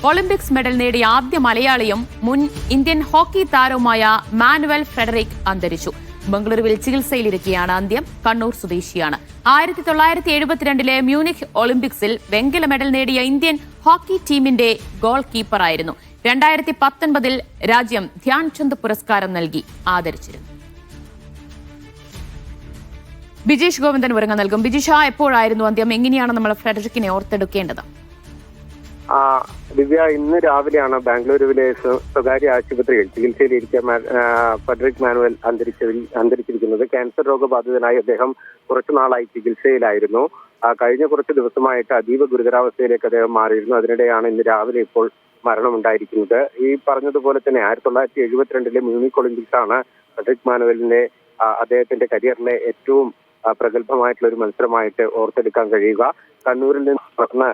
Olympics medal നേടിയ ആദ്യ മലയാളിയും മുൻ ഇന്ത്യൻ ഹോക്കി താരവുമായ മാനുവൽ ഫ്രെഡറിക് അന്തരിച്ചു. ബംഗളൂരുവിൽ ചികിത്സയിലിരിക്കെയാണ് അന്ത്യം. കണ്ണൂർ സ്വദേശിയാണ്. 1972 മ്യൂണിക് ഒളിമ്പിക്സിൽ വെങ്കല മെഡൽ നേടിയ ഇന്ത്യൻ ഹോക്കി ടീമിന്റെ ഗോൾ കീപ്പറായിരുന്നു. 2019 രാജ്യം ധ്യാൻചന്ദ് പുരസ്കാരം നൽകി ആദരിച്ചിരുന്നു. ബിജീഷ് ഗോവിന്ദൻ വിവരങ്ങൾ നൽകും. ബിജീഷ, എപ്പോഴായിരുന്നു അന്ത്യം? എങ്ങനെയാണ് നമ്മൾ ഫ്രെഡറിക്കിനെ ഓർത്തെടുക്കേണ്ടത്? ദിവ്യ, ഇന്ന് ബാംഗ്ലൂരുവിലെ സ്വകാര്യ ആശുപത്രിയിൽ ചികിത്സയിലിരിക്കെ ഫ്രെഡറിക് മാനുവൽ അന്തരിച്ചിരിക്കുന്നത്. ക്യാൻസർ രോഗബാധിതനായി അദ്ദേഹം കുറച്ചുനാളായി ചികിത്സയിലായിരുന്നു. കഴിഞ്ഞ കുറച്ച് ദിവസമായിട്ട് അതീവ ഗുരുതരാവസ്ഥയിലേക്ക് അദ്ദേഹം മാറിയിരുന്നു. അതിനിടെയാണ് ഇന്ന് രാവിലെ ഇപ്പോൾ മരണമുണ്ടായിരിക്കുന്നത്. ഈ പറഞ്ഞതുപോലെ തന്നെ 1972 മ്യൂണിക് ഒളിമ്പിക്സ് ആണ് ഫ്രെഡറിക് മാനുവലിന്റെ അദ്ദേഹത്തിന്റെ കരിയറിലെ ഏറ്റവും പ്രഗത്ഭമായിട്ടുള്ള ഒരു മത്സരമായിട്ട് ഓർത്തെടുക്കാൻ കഴിയുക. കണ്ണൂരിൽ നിന്ന് നടന്ന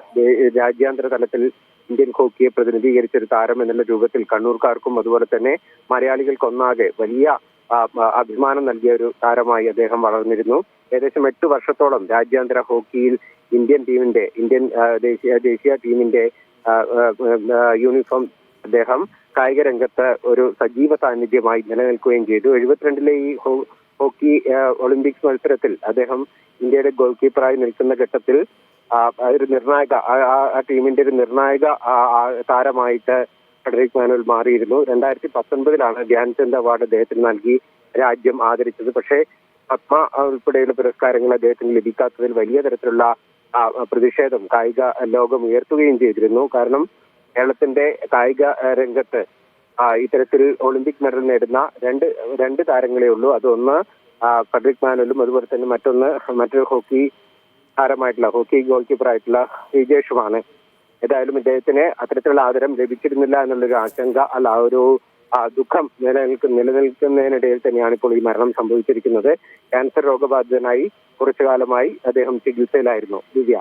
രാജ്യാന്തര തലത്തിൽ ഇന്ത്യൻ ഹോക്കിയെ പ്രതിനിധീകരിച്ച ഒരു താരം എന്നുള്ള രൂപത്തിൽ കണ്ണൂർക്കാർക്കും അതുപോലെ തന്നെ മലയാളികൾക്കൊന്നാകെ വലിയ അഭിമാനം നൽകിയ ഒരു താരമായി അദ്ദേഹം വളർന്നിരുന്നു. ഏകദേശം 8 വർഷത്തോളം രാജ്യാന്തര ഹോക്കിയിൽ ഇന്ത്യൻ ദേശീയ ടീമിന്റെ യൂണിഫോം അദ്ദേഹം കായിക രംഗത്ത് ഒരു സജീവ സാന്നിധ്യമായി നിലനിൽക്കുകയും ചെയ്തു. 72 ഈ ഹോക്കി ഒളിമ്പിക്സ് മത്സരത്തിൽ അദ്ദേഹം ഇന്ത്യയുടെ ഗോൾ കീപ്പറായി നിൽക്കുന്ന ഘട്ടത്തിൽ ഒരു നിർണായക ആ ടീമിന്റെ ഒരു നിർണായക താരമായിട്ട് ഫ്രെഡറിക് മാനുവൽ മാറിയിരുന്നു. 2019 ധ്യാൻചന്ദ് അവാർഡ് അദ്ദേഹത്തിന് നൽകി രാജ്യം ആദരിച്ചത്. പക്ഷേ പത്മ ഉൾപ്പെടെയുള്ള പുരസ്കാരങ്ങൾ അദ്ദേഹത്തിന് ലഭിക്കാത്തതിൽ വലിയ തരത്തിലുള്ള പ്രതിഷേധം കായിക ലോകം ഉയർത്തുകയും ചെയ്തിരുന്നു. കാരണം കേരളത്തിന്റെ കായിക രംഗത്ത് ഇത്തരത്തിൽ ഒളിമ്പിക് മെഡൽ നേടുന്ന രണ്ട് താരങ്ങളേ ഉള്ളൂ. അതൊന്ന് ഫ്രെഡറിക് മാനുവലും അതുപോലെ തന്നെ മറ്റൊരു ഹോക്കി താരമായിട്ടുള്ള ഹോക്കി ഗോൾ കീപ്പറായിട്ടുള്ള വിജേഷുമാണ്. ഏതായാലും ഇദ്ദേഹത്തിന് അത്തരത്തിലുള്ള ആദരം ലഭിച്ചിരുന്നില്ല എന്നുള്ളൊരു ആശങ്ക ഒരു ദുഃഖം നിലനിൽക്കുന്നതിനിടയിൽ തന്നെയാണ് ഇപ്പോൾ ഈ മരണം സംഭവിച്ചിരിക്കുന്നത്. ക്യാൻസർ രോഗബാധിതനായി കുറച്ചു കാലമായി അദ്ദേഹം ചികിത്സയിലായിരുന്നു. ദിവ്യ.